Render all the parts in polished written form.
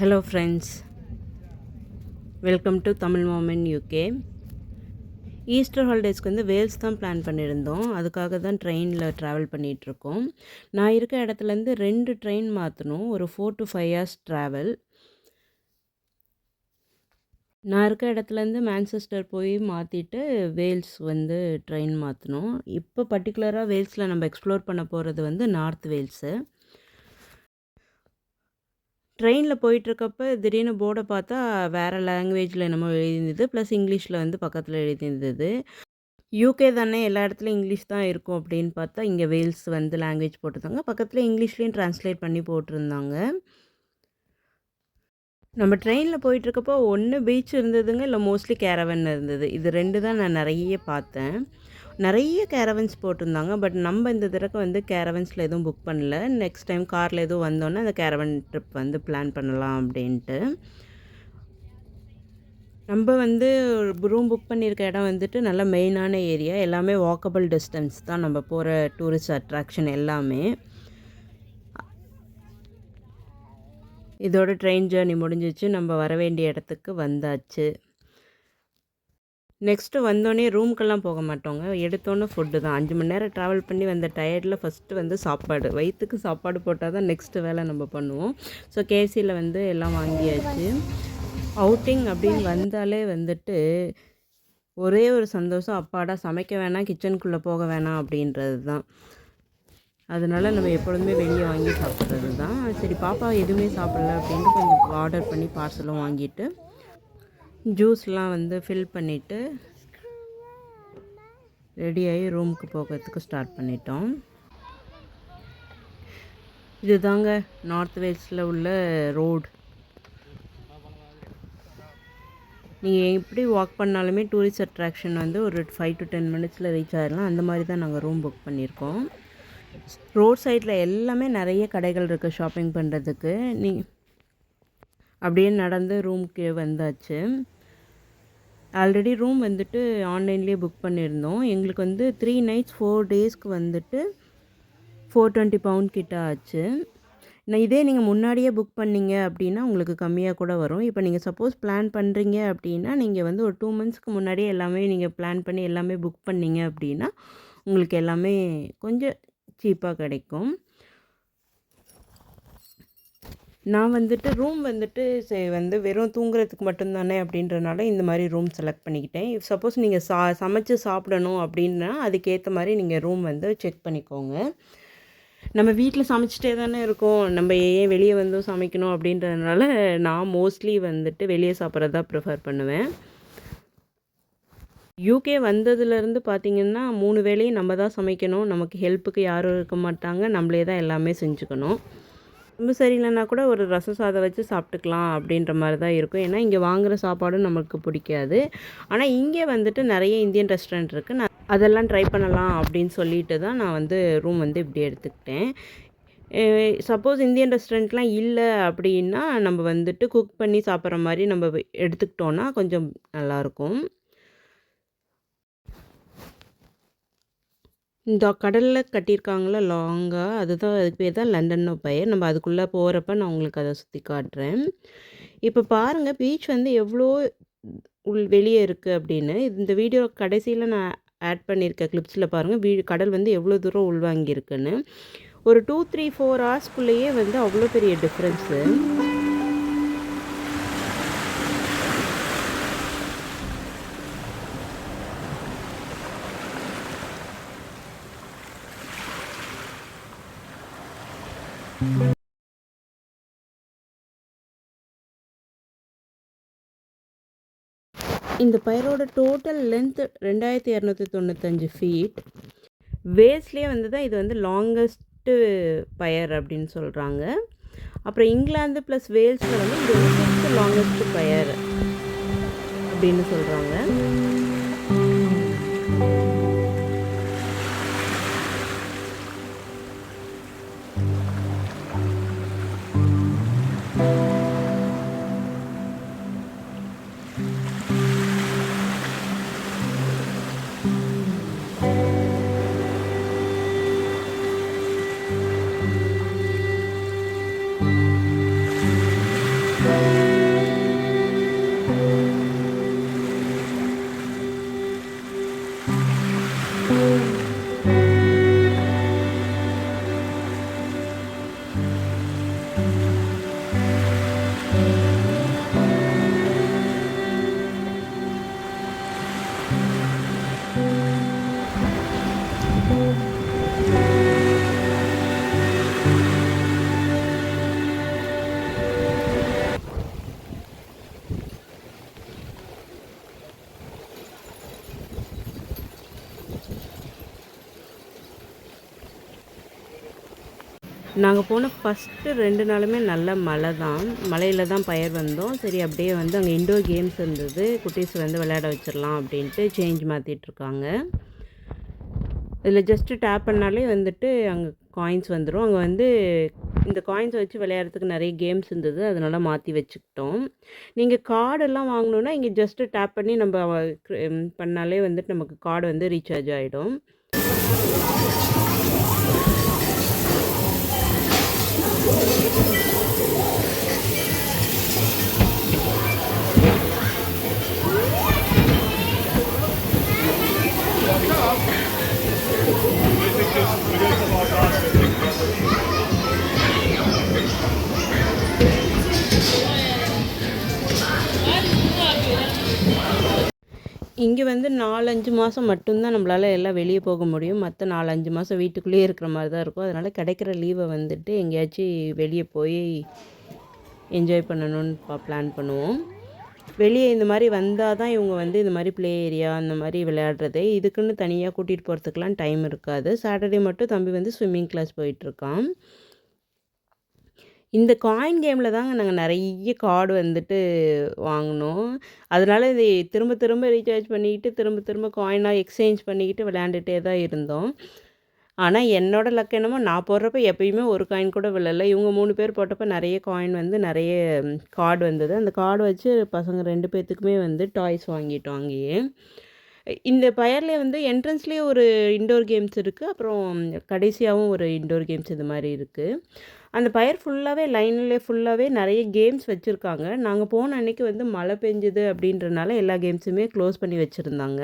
Hello friends, welcome to Tamil mom in UK. Easter ஹாலிடேஸ்க்கு வந்து Wales தான் பிளான் பண்ணியிருந்தோம். அதுக்காக தான் ட்ரெயினில் ட்ராவல் பண்ணிகிட்ருக்கோம். நான் இருக்க இடத்துலேருந்து 2 ட்ரெயின் மாற்றணும். ஒரு 4 to 5 hours ட்ராவல். நான் இருக்க இடத்துலேருந்து மேன்செஸ்டர் போய் மாற்றிட்டு வேல்ஸ் வந்து ட்ரெயின் மாற்றணும். இப்போ பர்டிகுலராக வேல்ஸில் நம்ம எக்ஸ்ப்ளோர் பண்ண போகிறது வந்து நார்த் வேல்ஸு. ட்ரெயினில் போயிட்டுருக்கப்ப திடீர்னு போர்டை பார்த்தா வேறு லாங்குவேஜில் என்னமோ எழுதியிருந்தது. ப்ளஸ் இங்கிலீஷில் வந்து பக்கத்தில் எழுதியிருந்தது. யூகே தானே, எல்லா இடத்துலையும் இங்கிலீஷ் தான் இருக்கும் அப்படின்னு பார்த்தா இங்கே வேல்ஸ் வந்து லாங்குவேஜ் போட்டிருந்தாங்க. பக்கத்தில் இங்கிலீஷ்லேயும் ட்ரான்ஸ்லேட் பண்ணி போட்டிருந்தாங்க. நம்ம ட்ரெயினில் போயிட்டுருக்கப்போ ஒன்று பீச் இருந்ததுங்க, இல்லை மோஸ்ட்லி கேரவன் இருந்தது. இது 2 தான் நான் நிறைய பார்த்தேன். நிறைய கேரவன்ஸ் போட்டிருந்தாங்க. பட் நம்ம இந்த தடவை வந்து கேரவன்ஸில் எதுவும் புக் பண்ணல. நெக்ஸ்ட் டைம் காரில் எதுவும் வந்தோன்னே அந்த கேரவன் ட்ரிப் வந்து பிளான் பண்ணலாம் அப்படின்ட்டு. நம்ம வந்து ரூம் புக் பண்ணியிருக்க இடம் வந்துட்டு நல்ல மெயினான ஏரியா. எல்லாமே வாக்கபிள் டிஸ்டன்ஸ் தான் நம்ம போகிற டூரிஸ்ட் அட்ராக்ஷன் எல்லாமே. இதோட ட்ரெயின் ஜேர்னி முடிஞ்சிச்சு. நம்ம வர வேண்டிய இடத்துக்கு வந்தாச்சு. நெக்ஸ்ட்டு வந்தோடனே ரூமுக்கெல்லாம் போக மாட்டோங்க. எடுத்தோன்னே ஃபுட்டு தான். 5 மணி நேரம் ட்ராவல் பண்ணி வந்த டயர்டில் ஃபஸ்ட்டு வந்து சாப்பாடு. வயிற்றுக்கு சாப்பாடு போட்டால் தான் நெக்ஸ்ட்டு வேலை நம்ம பண்ணுவோம். ஸோ கேஎஃப்சியில் வந்து எல்லாம் வாங்கியாச்சு. அவுட்டிங் அப்படின்னு வந்தாலே வந்துட்டு ஒரே ஒரு சந்தோஷம், அப்பாடா சமைக்க வேணாம், கிச்சனுக்குள்ளே போக வேணாம் அப்படின்றது தான். அதனால் நம்ம எப்பொழுதுமே வெளியே வாங்கி சாப்பிட்றது தான். சரி, பாப்பா எதுவுமே சாப்பிடல அப்படின்ட்டு கொஞ்சம் ஆர்டர் பண்ணி பார்சலும் வாங்கிட்டு ஜூஸ்லாம் வந்து ஃபில் பண்ணிவிட்டு ரெடியாகி ரூமுக்கு போகிறதுக்கு ஸ்டார்ட் பண்ணிட்டோம். இதுதாங்க நார்த் வேல்ஸில் உள்ள ரோடு. நீங்கள் எப்படி வாக் பண்ணாலுமே டூரிஸ்ட் அட்ராக்ஷன் வந்து ஒரு 5 to 10 minutesல ரீச் ஆகிடலாம். அந்த மாதிரி தான் நாங்கள் ரூம் புக் பண்ணியிருக்கோம். ரோட் சைடில் எல்லாமே நிறைய கடைகள் இருக்குது ஷாப்பிங் பண்ணுறதுக்கு. அப்படியே நடந்து ரூமுக்கு வந்தாச்சு. ஆல்ரெடி ரூம் வந்துட்டு ஆன்லைன்லேயே புக் பண்ணியிருந்தோம். எங்களுக்கு வந்து 3 nights 4 daysக்கு வந்துட்டு £420 கிட்ட ஆச்சு. இதே நீங்கள் முன்னாடியே புக் பண்ணிங்க அப்படின்னா உங்களுக்கு கம்மியாக கூட வரும். இப்போ நீங்கள் சப்போஸ் பிளான் பண்ணுறீங்க அப்படின்னா நீங்கள் வந்து ஒரு 2 monthsக்கு முன்னாடியே எல்லாமே நீங்கள் பிளான் பண்ணி எல்லாமே புக் பண்ணிங்க அப்படின்னா உங்களுக்கு எல்லாமே கொஞ்சம் சீப்பாக கிடைக்கும். நான் வந்துட்டு ரூம் வந்துட்டு வந்து வெறும் தூங்குறதுக்கு மட்டும்தானே அப்படின்றனால இந்த மாதிரி ரூம் செலக்ட் பண்ணிக்கிட்டேன். சப்போஸ் நீங்கள் சமைச்சு சாப்பிடணும் அப்படின்னா அதுக்கேற்ற மாதிரி நீங்கள் ரூம் வந்து செக் பண்ணிக்கோங்க. நம்ம வீட்டில் சமைச்சிட்டே தானே இருக்கோம், நம்ம ஏன் வெளியே வந்து சமைக்கணும் அப்படின்றதுனால நான் மோஸ்ட்லி வந்துட்டு வெளியே சாப்பிட்றது தான் ப்ரிஃபர் பண்ணுவேன். யூகே வந்ததுலேருந்து பார்த்திங்கன்னா 3 வேளையும் நம்ம தான் சமைக்கணும். நமக்கு ஹெல்ப்புக்கு யாரும் இருக்க மாட்டாங்க. நம்மளே தான் எல்லாமே செஞ்சுக்கணும். ரொம்ப சரியில்லைன்னா கூட ஒரு ரசம் சாதம் வச்சு சாப்பிட்டுக்கலாம் அப்படின்ற மாதிரி தான் இருக்கும். ஏன்னா இங்கே வாங்குகிற சாப்பாடும் நமக்கு பிடிக்காது. ஆனால் இங்கே வந்துட்டு நிறைய இந்தியன் ரெஸ்டாரண்ட் இருக்குது. நான் அதெல்லாம் ட்ரை பண்ணலாம் அப்படின்னு சொல்லிட்டு தான் நான் வந்து ரூம் வந்து இப்படி எடுத்துக்கிட்டேன். சப்போஸ் இந்தியன் ரெஸ்டாரண்ட்லாம் இல்லை அப்படின்னா நம்ம வந்துட்டு குக் பண்ணி சாப்பிட்ற மாதிரி நம்ம எடுத்துக்கிட்டோன்னா கொஞ்சம் நல்லாயிருக்கும். இந்த கடலில் கட்டியிருக்காங்கள லாங்காக, அதுதான் அதுக்கு பேர் தான் லண்டன்னு பெயர். நம்ம அதுக்குள்ளே போகிறப்ப நான் உங்களுக்கு அதை சுற்றி காட்டுறேன். இப்போ பாருங்கள், பீச் வந்து எவ்வளோ வெளியே இருக்குது அப்படின்னு. இந்த வீடியோ கடைசியில் நான் ஆட் பண்ணியிருக்க கிளிப்ஸில் பாருங்கள், கடல் வந்து எவ்வளோ தூரம் உள்வாங்கியிருக்குன்னு. ஒரு 2, 3, 4 ஹவர்ஸ்க்குள்ளேயே வந்து அவ்வளோ பெரிய டிஃப்ரென்ஸு. இந்த பயரோட டோட்டல் லென்த் 2295 feet. வேல்ஸ்லேயே வந்து தான் இது வந்து லாங்கஸ்ட்டு பயர் அப்படின்னு சொல்கிறாங்க. அப்புறம் இங்கிலாந்து ப்ளஸ் வேல்ஸில் வந்து இது வந்து 6th லாங்கஸ்ட்டு பயர் அப்படின்னு சொல்கிறாங்க. நாங்கள் போன ஃபஸ்ட்டு 2 நாளுமே நல்ல மழை தான். மழையில தான் பயிர் வந்தோம். சரி அப்படியே வந்து அங்கே இன்டோர் கேம்ஸ் இருந்தது. குட்டீஸ் வந்து விளையாட வச்சிடலாம் அப்படின்ட்டு சேஞ்ச் மாற்றிட்டுருக்காங்க. இதில் ஜஸ்ட்டு டேப் பண்ணாலே வந்துட்டு அங்கே காயின்ஸ் வந்துடும். அங்கே வந்து இந்த காயின்ஸை வச்சு விளையாடுறதுக்கு நிறைய கேம்ஸ் இருந்தது. அதனால் மாற்றி வச்சுக்கிட்டோம். நீங்கள் கார்டெல்லாம் வாங்கணுன்னா இங்கே ஜஸ்ட்டு டேப் பண்ணி நம்ம பண்ணாலே வந்துட்டு நமக்கு கார்டு வந்து ரீசார்ஜ் ஆகிடும். இங்கே வந்து 4-5 மாதம் மட்டும்தான் நம்மளால் எல்லாம் வெளியே போக முடியும். மற்ற 4-5 மாதம் வீட்டுக்குள்ளேயே இருக்கிற மாதிரி தான் இருக்கும். அதனால் கிடைக்கிற லீவை வந்துட்டு எங்கேயாச்சும் வெளியே போய் என்ஜாய் பண்ணணும்னு பிளான் பண்ணுவோம். வெளியே இந்த மாதிரி வந்தால் தான் இவங்க வந்து இந்த மாதிரி ப்ளே ஏரியா அந்த மாதிரி விளையாடுறதே. இதுக்குன்னு தனியாக கூட்டிகிட்டு போகிறதுக்கெலாம் டைம் இருக்காது. சாட்டர்டே மட்டும் தம்பி வந்து ஸ்விம்மிங் கிளாஸ் போயிட்டுருக்கான். இந்த காயின் கேமில் தாங்க நாங்கள் நிறைய கார்டு வந்துட்டு வாங்கினோம். அதனால இது திரும்ப திரும்ப ரீசார்ஜ் பண்ணிக்கிட்டு திரும்ப திரும்ப காயினாக எக்ஸ்சேஞ்ச் பண்ணிக்கிட்டு விளையாண்டுட்டே தான் இருந்தோம். ஆனால் என்னோடய லக் என்னமோ நான் போடுறப்ப எப்பயுமே ஒரு காயின் கூட விழல. இவங்க 3 பேர் போட்டப்போ நிறைய காயின் வந்து நிறைய கார்டு வந்தது. அந்த கார்டு வச்சு பசங்க 2 பேர்த்துக்குமே வந்து டாய்ஸ் வாங்கிட்டோம் அங்கேயே. இந்த பயர்லேயே வந்து என்ட்ரன்ஸ்லேயே ஒரு இன்டோர் கேம்ஸ் இருக்குது. அப்புறம் கடைசியாகவும் ஒரு இன்டோர் கேம்ஸ் இது மாதிரி இருக்குது. அந்த பயர் ஃபுல்லாகவே லைன்லேயே ஃபுல்லாகவே நிறைய கேம்ஸ் வச்சுருக்காங்க. நாங்கள் போன அன்றைக்கி வந்து மழை பெஞ்சுது அப்படின்றனால எல்லா கேம்ஸுமே க்ளோஸ் பண்ணி வச்சுருந்தாங்க.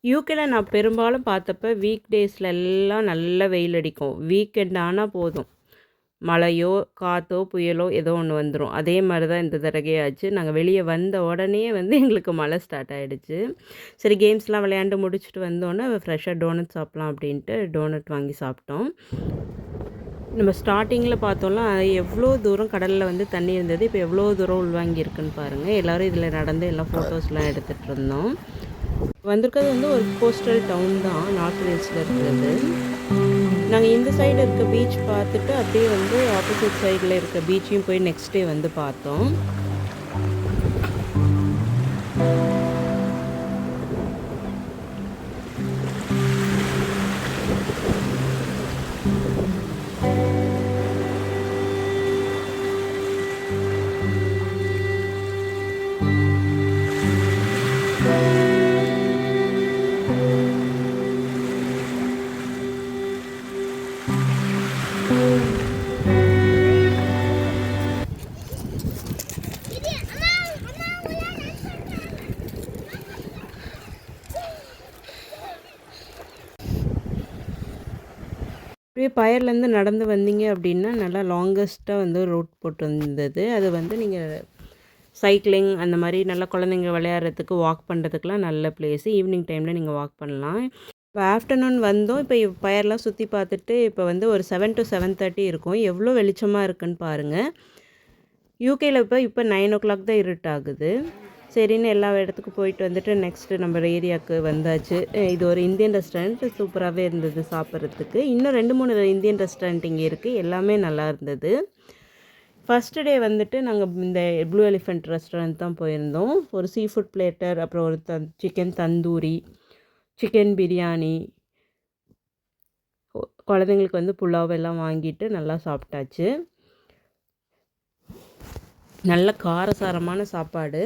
யூகேல நான் பெரும்பாலும் பார்த்தப்ப வீக் டேஸில் எல்லாம் நல்ல வெயில் அடிக்கும். வீக்கெண்ட் ஆனால் போதும், மழையோ காற்றோ புயலோ ஏதோ ஒன்று வந்துடும். அதே மாதிரி தான் இந்த தடவையாச்சு. நாங்கள் வெளியே வந்த உடனே வந்து எங்களுக்கு மழை ஸ்டார்ட் ஆகிடுச்சு. சரி கேம்ஸ்லாம் விளையாண்டு முடிச்சுட்டு வந்தோன்னே ஃப்ரெஷ்ஷாக டோனட் சாப்பிட்லாம் அப்படின்ட்டு டோனட் வாங்கி சாப்பிட்டோம். நம்ம ஸ்டார்டிங்கில் பார்த்தோம்னா எவ்வளோ தூரம் கடலில் வந்து தண்ணி இருந்தது, இப்போ எவ்வளோ தூரம் உள்வாங்கியிருக்குன்னு பாருங்கள். எல்லோரும் இதில் நடந்து எல்லாம் ஃபோட்டோஸ்லாம் எடுத்துகிட்டு இருந்தோம். வந்திருக்கிறது வந்து ஒரு கோஸ்டல் டவுன் தான், நார்த் வெல்ஸில் இருக்கிறது. நாங்கள் இந்த சைடு இருக்க பீச் பார்த்துட்டு அப்படியே வந்து ஆப்போசிட் சைடில் இருக்க பீச்சையும் போய் நெக்ஸ்ட் டே வந்து பார்த்தோம். அப்படியே பயர்லேருந்து நடந்து வந்தீங்க அப்படின்னா நல்லா லாங்கஸ்ட்டாக வந்து ரோட் போட்டு வந்தது. அது வந்து நீங்கள் சைக்கிளிங் அந்த மாதிரி நல்லா குழந்தைங்க விளையாடுறதுக்கு வாக் பண்ணுறதுக்குலாம் நல்ல பிளேஸு. ஈவினிங் டைமில் நீங்கள் வாக் பண்ணலாம். இப்போ ஆஃப்டர்நூன் வந்தோம். இப்போ பயர்லாம் சுற்றி பார்த்துட்டு இப்போ வந்து ஒரு 7 to 7:30 இருக்கும். எவ்வளோ வெளிச்சமாக இருக்குன்னு பாருங்கள். யூகேயில் இப்போ 9 o'clock தான் இருட்டாகுது. சரின்னு எல்லா இடத்துக்கும் போயிட்டு வந்துட்டு நெக்ஸ்ட்டு நம்ம ஏரியாவுக்கு வந்தாச்சு. இது ஒரு இந்தியன் ரெஸ்டாரண்ட், சூப்பராகவே இருந்தது சாப்பிட்றதுக்கு. இன்னும் 2-3 இந்தியன் ரெஸ்டாரண்ட் இங்கே இருக்குது, எல்லாமே நல்லா இருந்தது. ஃபஸ்ட்டு டே வந்துட்டு நாங்கள் இந்த ப்ளூ எலிஃபெண்ட் ரெஸ்டாரண்ட் தான் போயிருந்தோம். ஒரு சீ ஃபுட் பிளேட்டர், அப்புறம் ஒரு சிக்கன் தந்தூரி, சிக்கன் பிரியாணி, குழந்தைங்களுக்கு வந்து புலாவ் எல்லாம் வாங்கிட்டு நல்லா சாப்பிட்டாச்சு. நல்ல காரசாரமான சாப்பாடு.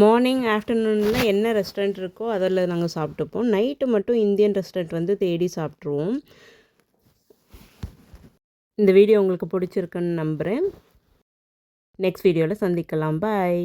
மார்னிங் ஆஃப்டர்நூனில் என்ன ரெஸ்டாரண்ட் இருக்கோ அதில் நாங்கள் சாப்பிட்டுப்போம். நைட்டு மட்டும் இந்தியன் ரெஸ்டாரண்ட் வந்து தேடி சாப்பிட்ருவோம். இந்த வீடியோ உங்களுக்கு பிடிச்சிருக்குன்னு நம்புகிறேன். நெக்ஸ்ட் வீடியோவில் சந்திக்கலாம். பாய்.